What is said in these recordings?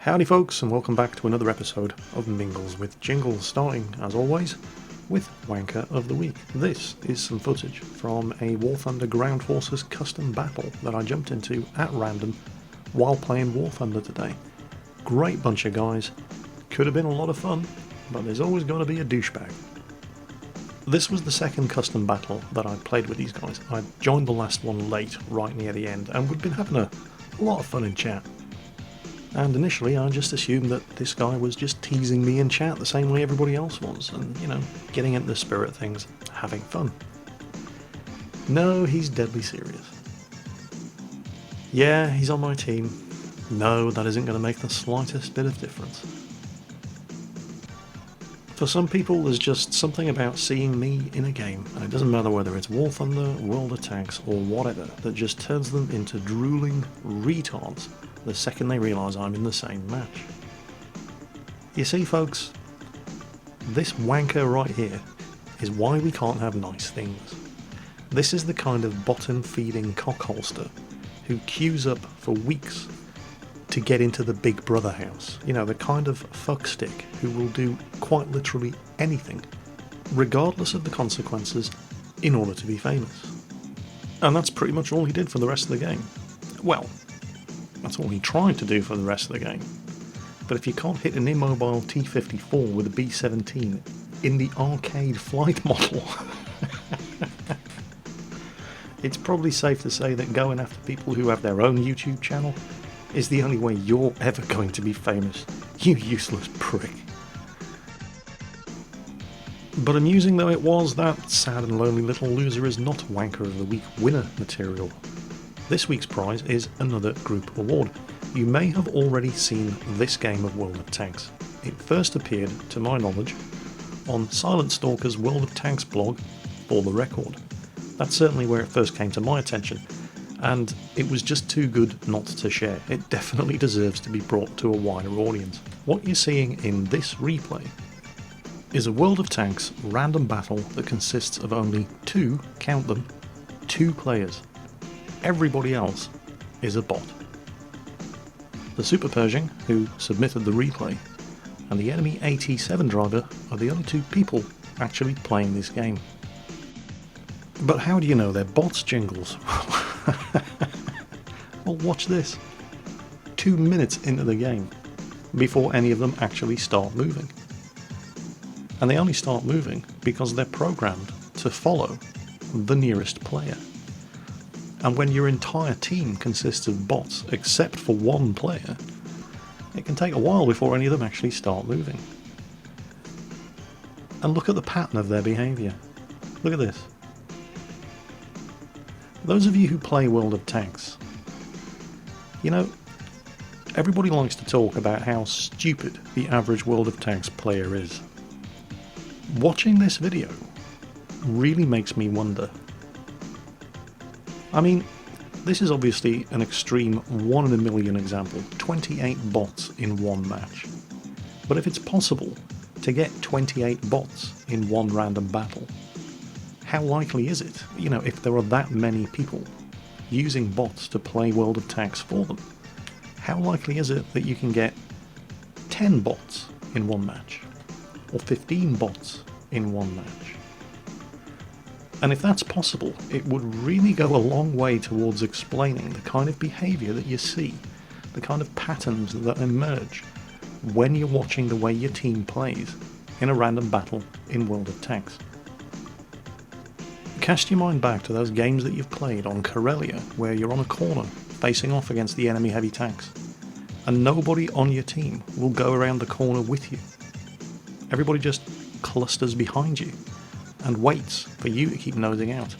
Howdy folks, and welcome back to another episode of Mingles with Jingles, starting, as always, with Wanker of the Week. This is some footage from a War Thunder Ground Forces custom battle that I jumped into at random while playing War Thunder today. Great bunch of guys, could have been a lot of fun, but there's always got to be a douchebag. This was the second custom battle that I played with these guys. I joined the last one late, right near the end, and we'd been having a lot of fun in chat. And initially I just assumed that this guy was just teasing me in chat the same way everybody else was, and, you know, getting into the spirit of things, having fun. No, he's deadly serious. Yeah, he's on my team. No, that isn't going to make the slightest bit of difference. For some people, there's just something about seeing me in a game, and it doesn't matter whether it's War Thunder, World of Tanks, or whatever, that just turns them into drooling retards the second they realise I'm in the same match. You see folks, this wanker right here is why we can't have nice things. This is the kind of bottom-feeding cockholster who queues up for weeks to get into the Big Brother house. You know, the kind of fuckstick who will do quite literally anything, regardless of the consequences, in order to be famous. And that's pretty much all he did for the rest of the game. Well, that's all he tried to do for the rest of the game. But if you can't hit an immobile T-54 with a B-17 in the arcade flight model, it's probably safe to say that going after people who have their own YouTube channel is the only way you're ever going to be famous, you useless prick. But amusing though it was, that sad and lonely little loser is not Wanker of the Week winner material. This week's prize is another group award. You may have already seen this game of World of Tanks. It first appeared, to my knowledge, on Silent Stalker's World of Tanks blog, For the Record. That's certainly where it first came to my attention, and it was just too good not to share. It definitely deserves to be brought to a wider audience. What you're seeing in this replay is a World of Tanks random battle that consists of only two, count them, two players. Everybody else is a bot. The Super Pershing, who submitted the replay, and the enemy AT7 driver are the only two people actually playing this game. But how do you know they're bots, Jingles? Well, watch this. 2 minutes into the game, before any of them actually start moving. And they only start moving because they're programmed to follow the nearest player. And when your entire team consists of bots, except for one player, it can take a while before any of them actually start moving. And look at the pattern of their behaviour. Look at this. Those of you who play World of Tanks, you know, everybody likes to talk about how stupid the average World of Tanks player is. Watching this video really makes me wonder. I mean, this is obviously an extreme 1 in a million example, 28 bots in one match. But if it's possible to get 28 bots in one random battle, how likely is it, you know, if there are that many people using bots to play World of Tanks for them, how likely is it that you can get 10 bots in one match, or 15 bots in one match? And if that's possible, it would really go a long way towards explaining the kind of behaviour that you see, the kind of patterns that emerge when you're watching the way your team plays in a random battle in World of Tanks. Cast your mind back to those games that you've played on Corellia, where you're on a corner facing off against the enemy heavy tanks, and nobody on your team will go around the corner with you. Everybody just clusters behind you and waits for you to keep nosing out.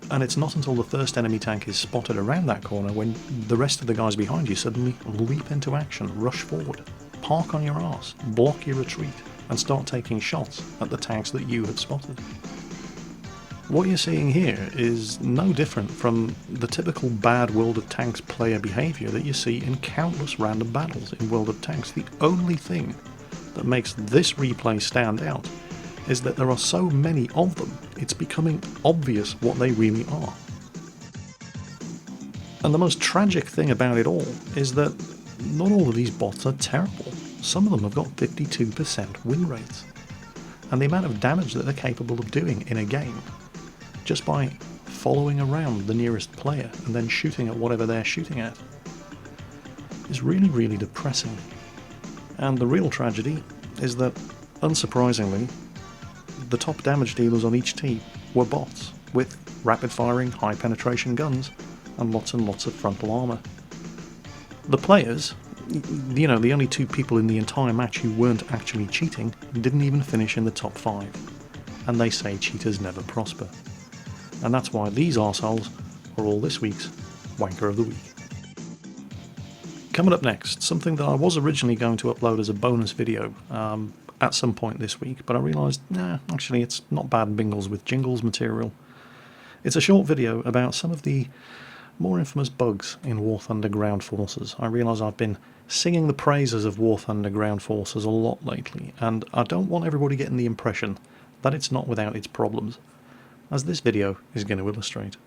And it's not until the first enemy tank is spotted around that corner when the rest of the guys behind you suddenly leap into action, rush forward, park on your arse, block your retreat, and start taking shots at the tanks that you have spotted. What you're seeing here is no different from the typical bad World of Tanks player behaviour that you see in countless random battles in World of Tanks. The only thing that makes this replay stand out is that there are so many of them, it's becoming obvious what they really are. And the most tragic thing about it all is that not all of these bots are terrible. Some of them have got 52% win rates. And the amount of damage that they're capable of doing in a game, just by following around the nearest player and then shooting at whatever they're shooting at, is really, really depressing. And the real tragedy is that, unsurprisingly, the top damage dealers on each team were bots, with rapid-firing, high-penetration guns, and lots of frontal armour. The players, the only two people in the entire match who weren't actually cheating, didn't even finish in the top 5. And they say cheaters never prosper. And that's why these arseholes are all this week's Wanker of the Week. Coming up next, something that I was originally going to upload as a bonus video at some point this week, but I realised, actually it's not bad Mingles with Jingles material. It's a short video about some of the more infamous bugs in War Thunder Ground Forces. I realise I've been singing the praises of War Thunder Ground Forces a lot lately, and I don't want everybody getting the impression that it's not without its problems, as this video is going to illustrate.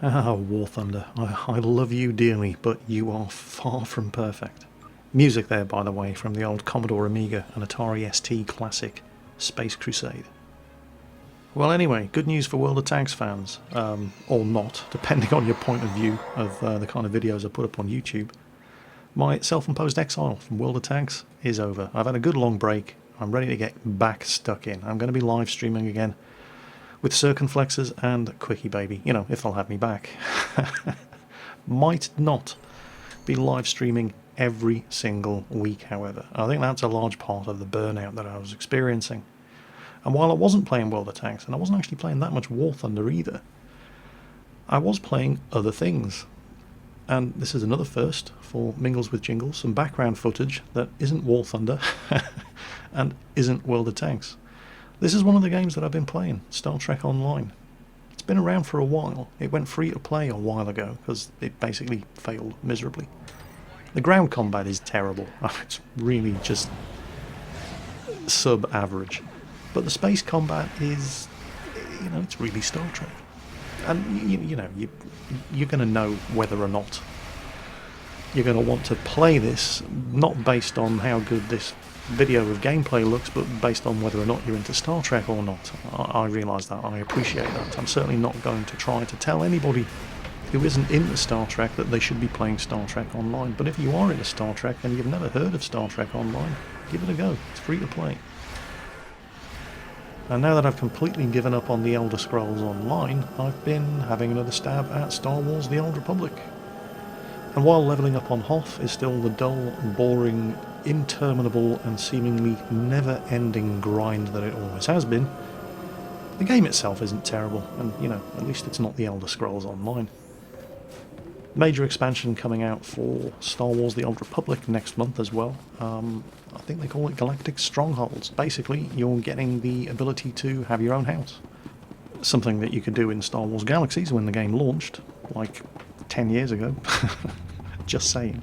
Ah, War Thunder, I love you dearly, but you are far from perfect. Music there, by the way, from the old Commodore Amiga and Atari ST classic, Space Crusade. Well anyway, good news for World of Tanks fans, or not, depending on your point of view of the kind of videos I put up on YouTube. My self-imposed exile from World of Tanks is over. I've had a good long break, I'm ready to get back stuck in. I'm going to be live streaming again, with circumflexes and Quickie Baby, if they'll have me back. Might not be live streaming every single week, however. I think that's a large part of the burnout that I was experiencing. And while I wasn't playing World of Tanks, and I wasn't actually playing that much War Thunder either, I was playing other things. And this is another first for Mingles with Jingles, some background footage that isn't War Thunder and isn't World of Tanks. This is one of the games that I've been playing, Star Trek Online. It's been around for a while. It went free to play a while ago because it basically failed miserably. The ground combat is terrible. It's really just sub-average. But the space combat is, it's really Star Trek. And, you're going to know whether or not you're going to want to play this, not based on how good this video of gameplay looks, but based on whether or not you're into Star Trek or not. I realise that. I appreciate that. I'm certainly not going to try to tell anybody who isn't into Star Trek that they should be playing Star Trek Online. But if you are into Star Trek and you've never heard of Star Trek Online, give it a go. It's free to play. And now that I've completely given up on the Elder Scrolls Online, I've been having another stab at Star Wars The Old Republic. And while levelling up on Hoth is still the dull, boring, interminable and seemingly never-ending grind that it always has been, the game itself isn't terrible, and, at least it's not The Elder Scrolls Online. Major expansion coming out for Star Wars The Old Republic next month as well. I think they call it Galactic Strongholds. Basically, you're getting the ability to have your own house. Something that you could do in Star Wars Galaxies when the game launched, like 10 years ago. Just saying.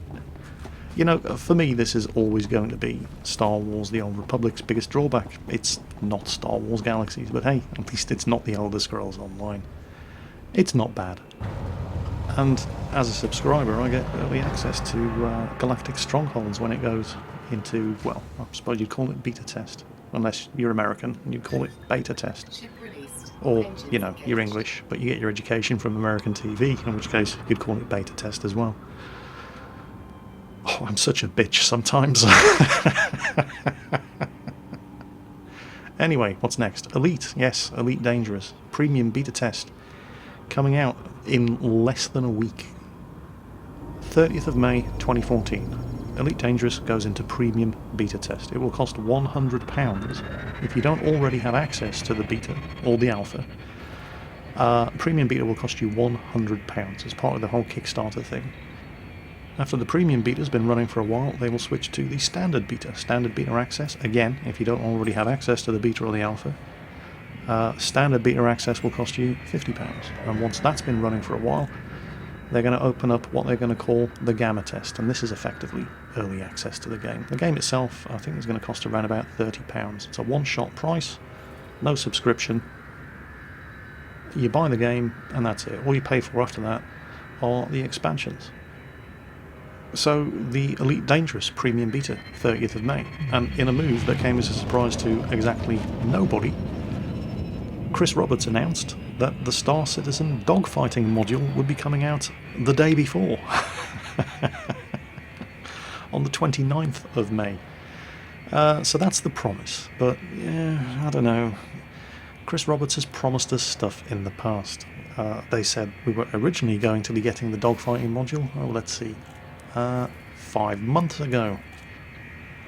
For me, this is always going to be Star Wars The Old Republic's biggest drawback. It's not Star Wars Galaxies, but hey, at least it's not The Elder Scrolls Online. It's not bad. And as a subscriber, I get early access to Galactic Strongholds when it goes into, well, I suppose you'd call it beta test. Unless you're American, you'd call it beta test. Or, you're English, but you get your education from American TV, in which case you'd call it beta test as well. Oh, I'm such a bitch sometimes. Anyway, what's next? Elite, yes, Elite Dangerous. Premium beta test. Coming out in less than a week. 30th of May 2014. Elite Dangerous goes into premium beta test. It will cost £100 if you don't already have access to the beta or the alpha. Premium beta will cost you £100 as part of the whole Kickstarter thing. After the premium beta has been running for a while, they will switch to the standard beta. Standard beta access, again, if you don't already have access to the beta or the alpha. Standard beta access will cost you £50, and once that's been running for a while, they're going to open up what they're going to call the Gamma Test, and this is effectively early access to the game. The game itself, I think, is going to cost around about £30. It's a one-shot price, no subscription. You buy the game, and that's it. All you pay for after that are the expansions. So, the Elite Dangerous Premium Beta, 30th of May, and in a move that came as a surprise to exactly nobody, Chris Roberts announced that the Star Citizen dogfighting module would be coming out the day before, on the 29th of May. So that's the promise, but yeah, I don't know. Chris Roberts has promised us stuff in the past. They said we were originally going to be getting the dogfighting module, let's see, 5 months ago.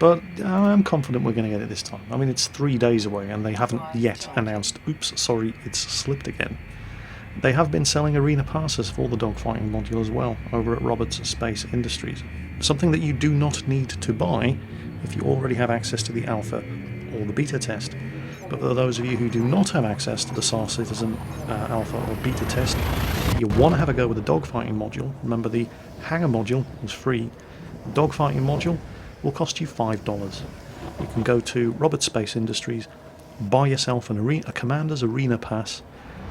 But I'm confident we're going to get it this time. I mean, it's 3 days away and they haven't yet announced, oops, sorry, it's slipped again. They have been selling arena passes for the dogfighting module as well, over at Roberts Space Industries. Something that you do not need to buy if you already have access to the alpha or the beta test. But for those of you who do not have access to the Star Citizen alpha or beta test, you want to have a go with the dogfighting module. Remember, the hangar module is free. The dogfighting module will cost you $5. You can go to Roberts Space Industries, buy yourself a Commander's Arena Pass,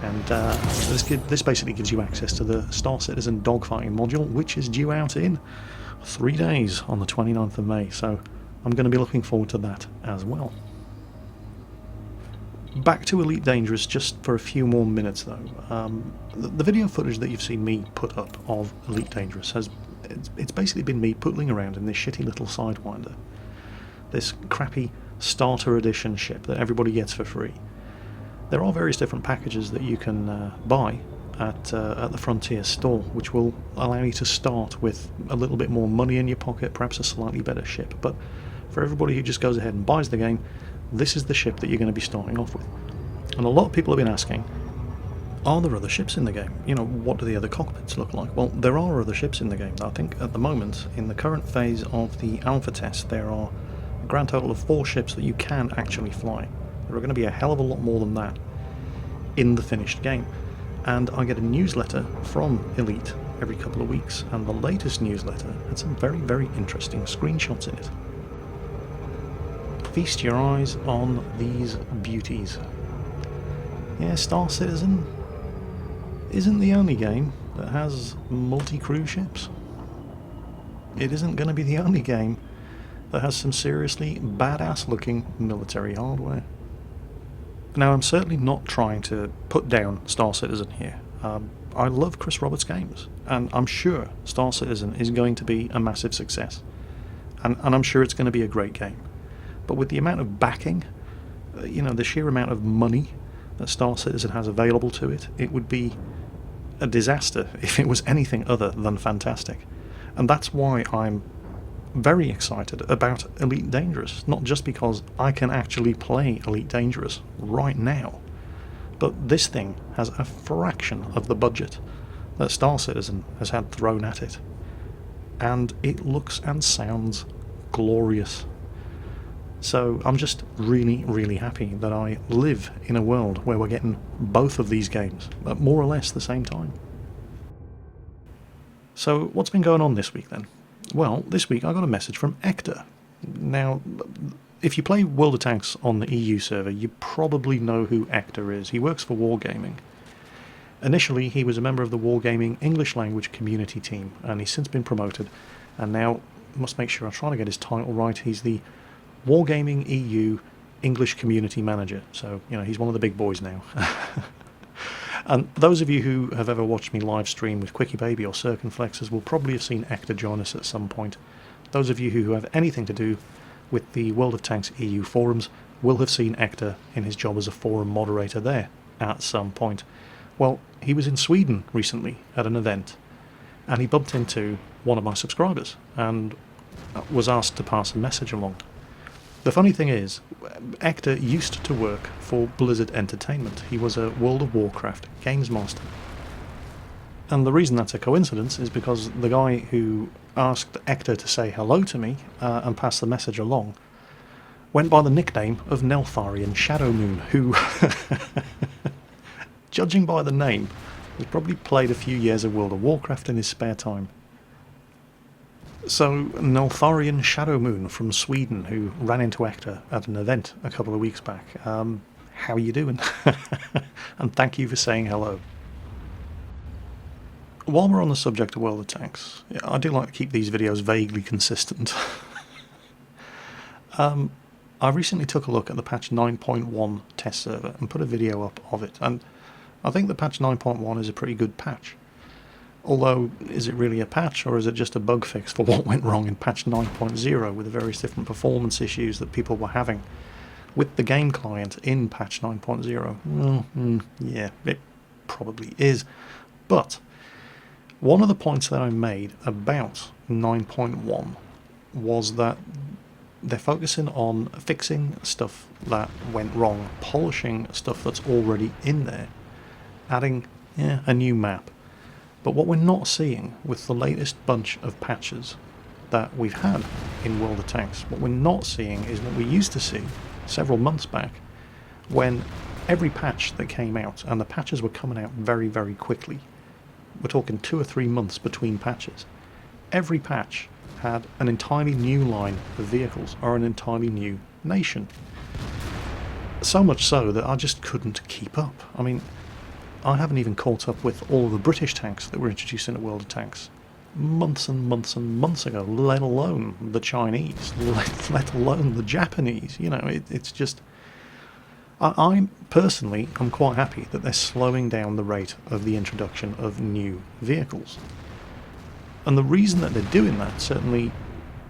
and this basically gives you access to the Star Citizen dogfighting module, which is due out in 3 days on the 29th of May, so I'm going to be looking forward to that as well. Back to Elite Dangerous just for a few more minutes though. The video footage that you've seen me put up of Elite Dangerous it's basically been me pootling around in this shitty little Sidewinder. This crappy starter edition ship that everybody gets for free. There are various different packages that you can buy, at the Frontier store, which will allow you to start with a little bit more money in your pocket, perhaps a slightly better ship. But for everybody who just goes ahead and buys the game, this is the ship that you're going to be starting off with. And a lot of people have been asking, are there other ships in the game? You know, what do the other cockpits look like? Well, there are other ships in the game. I think at the moment, in the current phase of the alpha test, there are a grand total of 4 ships that you can actually fly. There are going to be a hell of a lot more than that in the finished game. And I get a newsletter from Elite every couple of weeks, and the latest newsletter had some very, very interesting screenshots in it. Feast your eyes on these beauties. Yeah, Star Citizen isn't the only game that has multi-crew ships. It isn't going to be the only game that has some seriously badass looking military hardware. Now, I'm certainly not trying to put down Star Citizen here. I love Chris Roberts' games, and I'm sure Star Citizen is going to be a massive success. And I'm sure it's going to be a great game. But with the amount of backing, you know, the sheer amount of money that Star Citizen has available to it, it would be a disaster if it was anything other than fantastic. And that's why I'm very excited about Elite Dangerous, not just because I can actually play Elite Dangerous right now, but this thing has a fraction of the budget that Star Citizen has had thrown at it, and it looks and sounds glorious. So I'm just really, really happy that I live in a world where we're getting both of these games at more or less the same time. So what's been going on this week then? Well, this week I got a message from Ector. Now, if you play World of Tanks on the EU server, you probably know who Ector is. He works for Wargaming. Initially, he was a member of the Wargaming English language community team, and he's since been promoted, and now, must make sure I'm trying to get his title right, he's the Wargaming EU English Community Manager. So, you know, he's one of the big boys now. And those of you who have ever watched me live stream with Quickie Baby or Circumflexes will probably have seen Ector join us at some point. Those of you who have anything to do with the World of Tanks EU forums will have seen Ector in his job as a forum moderator there at some point. Well, he was in Sweden recently at an event, and he bumped into one of my subscribers and was asked to pass a message along. The funny thing is, Ector used to work for Blizzard Entertainment. He was a World of Warcraft games master. And the reason that's a coincidence is because the guy who asked Ector to say hello to me and pass the message along went by the nickname of Neltharion Shadowmoon, who, judging by the name, has probably played a few years of World of Warcraft in his spare time. So, Neltharion Shadowmoon from Sweden, who ran into Ector at an event a couple of weeks back. How are you doing? And thank you for saying hello. While we're on the subject of World of Tanks, I do like to keep these videos vaguely consistent. I recently took a look at the patch 9.1 test server and put a video up of it, and I think the patch 9.1 is a pretty good patch. Although, is it really a patch, or is it just a bug fix for what went wrong in patch 9.0 with the various different performance issues that people were having with the game client in patch 9.0? Well, yeah, it probably is. But one of the points that I made about 9.1 was that they're focusing on fixing stuff that went wrong, polishing stuff that's already in there, adding a new map. But what we're not seeing with the latest bunch of patches that we've had in World of Tanks, what we're not seeing is what we used to see several months back, when every patch that came out, and the patches were coming out very, very quickly, we're talking 2 or 3 months between patches, every patch had an entirely new line of vehicles, or an entirely new nation. So much so that I just couldn't keep up. I mean, I haven't even caught up with all of the British tanks that were introduced into World of Tanks months and months and months ago, let alone the Chinese, let alone the Japanese. You know, it's just... I personally am quite happy that they're slowing down the rate of the introduction of new vehicles. And the reason that they're doing that, certainly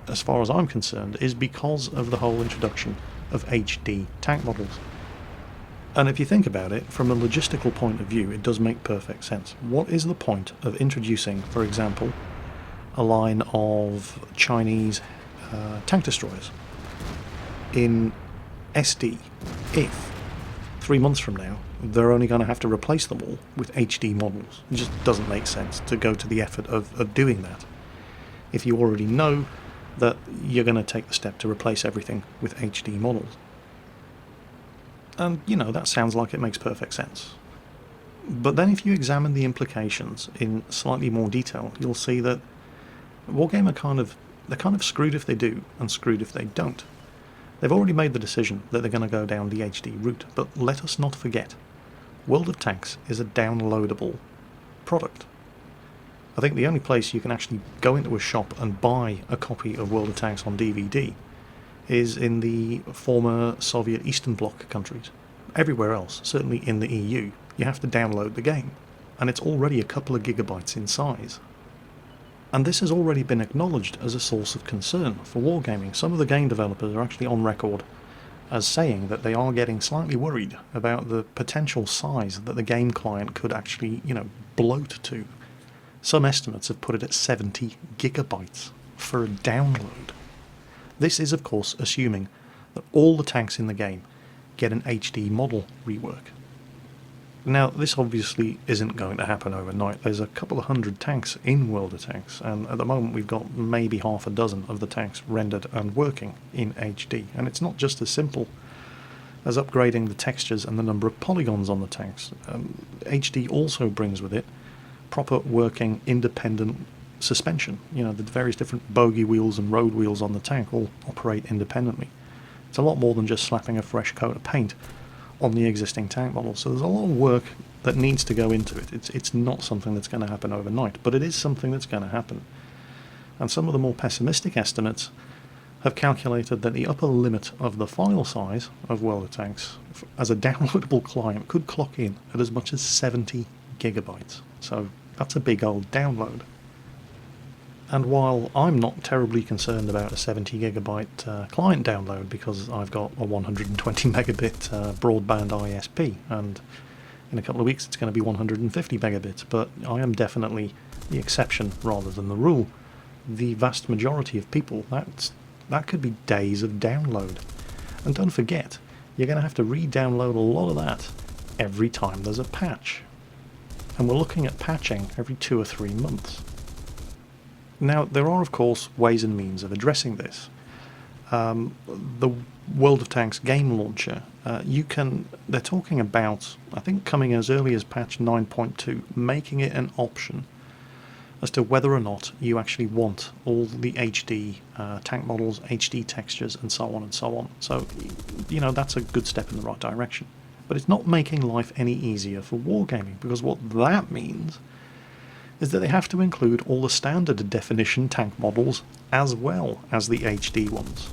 as far as I'm concerned, is because of the whole introduction of HD tank models. And if you think about it, from a logistical point of view, it does make perfect sense. What is the point of introducing, for example, a line of Chinese tank destroyers in SD if 3 months from now they're only going to have to replace them all with HD models? It just doesn't make sense to go to the effort of doing that if you already know that you're going to take the step to replace everything with HD models. And, that sounds like it makes perfect sense. But then if you examine the implications in slightly more detail, you'll see that Wargame they're kind of screwed if they do and screwed if they don't. They've already made the decision that they're going to go down the HD route, but let us not forget, World of Tanks is a downloadable product. I think the only place you can actually go into a shop and buy a copy of World of Tanks on DVD is in the former Soviet Eastern Bloc countries. Everywhere else, certainly in the EU, you have to download the game, and it's already a couple of gigabytes in size. And this has already been acknowledged as a source of concern for wargaming. Some of the game developers are actually on record as saying that they are getting slightly worried about the potential size that the game client could actually, bloat to. Some estimates have put it at 70 gigabytes for a download. This is, of course, assuming that all the tanks in the game get an HD model rework. Now, this obviously isn't going to happen overnight. There's a couple of hundred tanks in World of Tanks, and at the moment we've got maybe half a dozen of the tanks rendered and working in HD. And it's not just as simple as upgrading the textures and the number of polygons on the tanks. HD also brings with it proper working independent suspension. The various different bogey wheels and road wheels on the tank all operate independently. It's a lot more than just slapping a fresh coat of paint on the existing tank model. So there's a lot of work that needs to go into it. It's not something that's going to happen overnight, but it is something that's going to happen. And some of the more pessimistic estimates have calculated that the upper limit of the file size of World of Tanks as a downloadable client could clock in at as much as 70 gigabytes. So that's a big old download. And while I'm not terribly concerned about a 70 gigabyte client download, because I've got a 120 megabit broadband ISP, and in a couple of weeks it's going to be 150 megabits, but I am definitely the exception rather than the rule. The vast majority of people, that could be days of download. And don't forget, you're going to have to re-download a lot of that every time there's a patch. And we're looking at patching every 2 or 3 months. Now, there are, of course, ways and means of addressing this. The World of Tanks game launcher, they're talking about, I think coming as early as patch 9.2, making it an option as to whether or not you actually want all the HD tank models, HD textures, and so on and so on. So, that's a good step in the right direction. But it's not making life any easier for wargaming, because what that means is that they have to include all the standard definition tank models as well as the HD ones.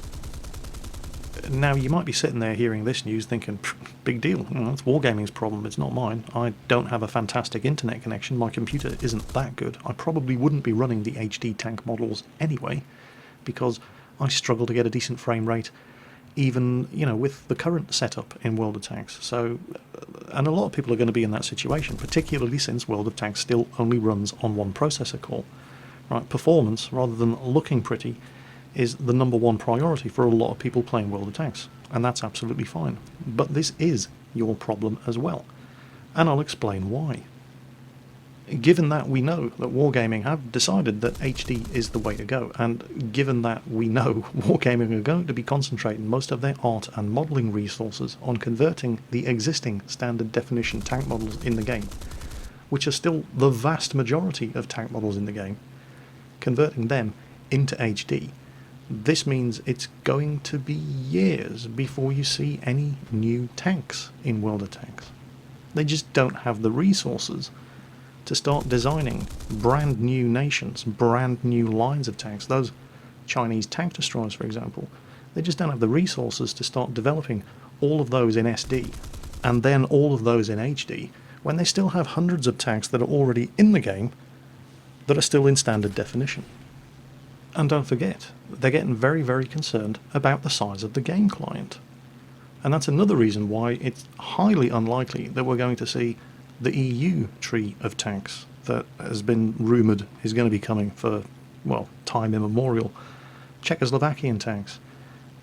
Now, you might be sitting there hearing this news thinking, big deal, that's wargaming's problem, it's not mine. I don't have a fantastic internet connection, my computer isn't that good. I probably wouldn't be running the HD tank models anyway, because I struggle to get a decent frame rate even, with the current setup in World of Tanks. So, and a lot of people are going to be in that situation, particularly since World of Tanks still only runs on one processor core. Right, performance, rather than looking pretty, is the number one priority for a lot of people playing World of Tanks, and that's absolutely fine. But this is your problem as well, and I'll explain why. Given that we know that Wargaming have decided that HD is the way to go, and given that we know Wargaming are going to be concentrating most of their art and modelling resources on converting the existing standard definition tank models in the game, which are still the vast majority of tank models in the game, converting them into HD, this means it's going to be years before you see any new tanks in World of Tanks. They just don't have the resources to start designing brand new nations, brand new lines of tanks. Those Chinese tank destroyers, for example, they just don't have the resources to start developing all of those in SD and then all of those in HD when they still have hundreds of tanks that are already in the game that are still in standard definition. And don't forget, they're getting very, very concerned about the size of the game client. And that's another reason why it's highly unlikely that we're going to see the EU tree of tanks that has been rumoured is going to be coming for, well, time immemorial. Czechoslovakian tanks,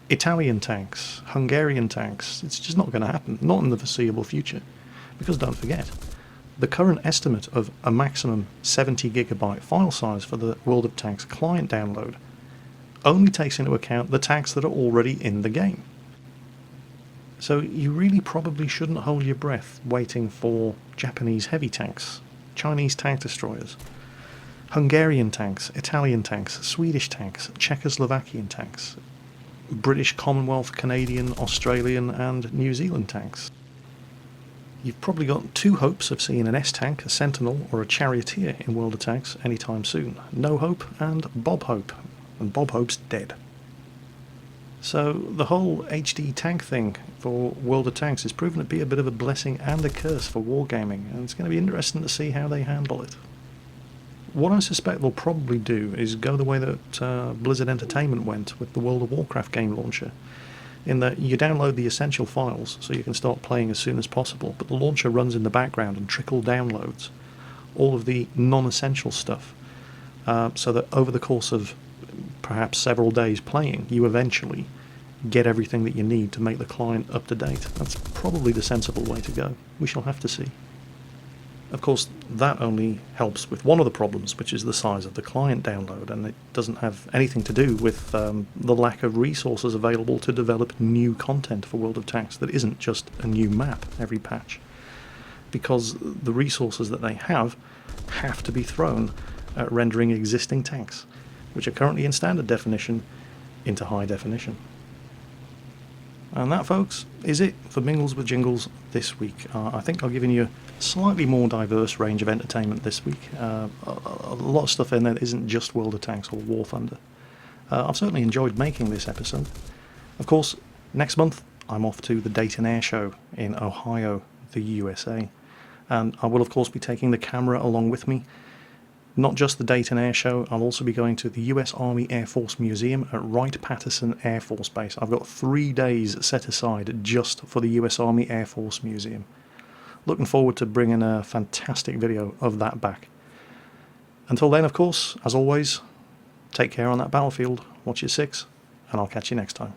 Italian tanks, Hungarian tanks. It's just not going to happen, not in the foreseeable future. Because don't forget, the current estimate of a maximum 70 gigabyte file size for the World of Tanks client download only takes into account the tanks that are already in the game. So you really probably shouldn't hold your breath waiting for Japanese heavy tanks, Chinese tank destroyers, Hungarian tanks, Italian tanks, Swedish tanks, Czechoslovakian tanks, British, Commonwealth, Canadian, Australian and New Zealand tanks. You've probably got two hopes of seeing an S-tank, a Sentinel or a Charioteer in World of Tanks anytime soon. No Hope and Bob Hope. And Bob Hope's dead. So the whole HD tank thing for World of Tanks has proven to be a bit of a blessing and a curse for wargaming, and it's going to be interesting to see how they handle it. What I suspect they'll probably do is go the way that Blizzard Entertainment went with the World of Warcraft game launcher, in that you download the essential files so you can start playing as soon as possible, but the launcher runs in the background and trickle downloads all of the non-essential stuff, so that over the course of perhaps several days playing, you eventually get everything that you need to make the client up to date. That's probably the sensible way to go. We shall have to see. Of course, that only helps with one of the problems, which is the size of the client download, and it doesn't have anything to do with the lack of resources available to develop new content for World of Tanks that isn't just a new map every patch, because the resources that they have to be thrown at rendering existing tanks, which are currently in standard definition, into high definition. And that, folks, is it for Mingles with Jingles this week. I think I've given you a slightly more diverse range of entertainment this week. A lot of stuff in there that isn't just World of Tanks or War Thunder. I've certainly enjoyed making this episode. Of course, next month I'm off to the Dayton Air Show in Ohio, the USA. And I will, of course, be taking the camera along with me. Not just the Dayton Air Show, I'll also be going to the US Army Air Force Museum at Wright-Patterson Air Force Base. I've got 3 days set aside just for the US Army Air Force Museum. Looking forward to bringing a fantastic video of that back. Until then, of course, as always, take care on that battlefield, watch your 6, and I'll catch you next time.